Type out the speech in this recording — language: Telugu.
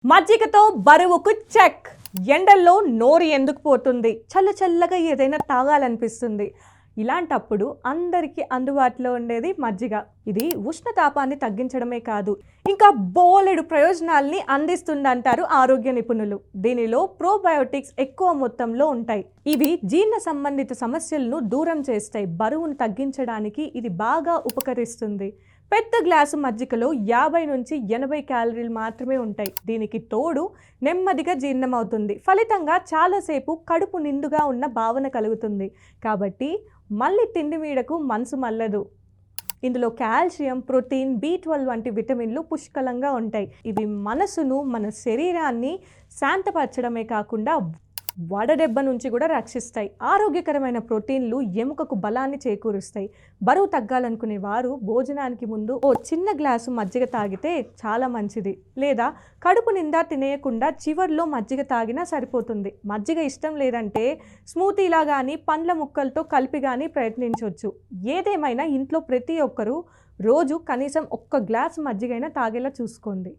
మజ్జిగతో బరువుకు చెక్. ఎండల్లో నోరు ఎందుకు పోతుంది, చల్లగా ఏదైనా తాగాలనిపిస్తుంది. ఇలాంటప్పుడు అందరికీ అందుబాటులో ఉండేది మజ్జిగ. ఇది ఉష్ణతాపాన్ని తగ్గించడమే కాదు, ఇంకా బోలెడు ప్రయోజనాల్ని అందిస్తుందంటారు ఆరోగ్య నిపుణులు. దీనిలో ప్రోబయోటిక్స్ ఎక్కువ మొత్తంలో ఉంటాయి. ఇవి జీర్ణ సంబంధిత సమస్యలను దూరం చేస్తాయి. బరువును తగ్గించడానికి ఇది బాగా ఉపకరిస్తుంది. పెద్ద గ్లాసు మజ్జిగలో 50 నుంచి 80 క్యాలరీలు మాత్రమే ఉంటాయి. దీనికి తోడు నెమ్మదిగా జీర్ణమవుతుంది. ఫలితంగా చాలాసేపు కడుపు నిండుగా ఉన్న భావన కలుగుతుంది. కాబట్టి మళ్ళీ తిండి మీడకు మనసు మల్లదు. ఇందులో కాల్షియం, ప్రోటీన్, B12 వంటి విటమిన్లు పుష్కలంగా ఉంటాయి. ఇవి మనసును, మన శరీరాన్ని శాంతపరచడమే కాకుండా వడదెబ్బ నుంచి కూడా రక్షిస్తాయి. ఆరోగ్యకరమైన ప్రోటీన్లు ఎముకకు బలాన్ని చేకూరుస్తాయి. బరువు తగ్గాలనుకునే వారు భోజనానికి ముందు ఓ చిన్న గ్లాసు మజ్జిగ తాగితే చాలా మంచిది. లేదా కడుపు నిండా తినేయకుండా చివర్లో మజ్జిగ తాగినా సరిపోతుంది. మజ్జిగ ఇష్టం లేదంటే స్మూతీలా కానీ పండ్ల ముక్కలతో కలిపి కానీ ప్రయత్నించవచ్చు. ఏదేమైనా ఇంట్లో ప్రతి ఒక్కరూ రోజు కనీసం 1 గ్లాసు మజ్జిగైనా తాగేలా చూసుకోండి.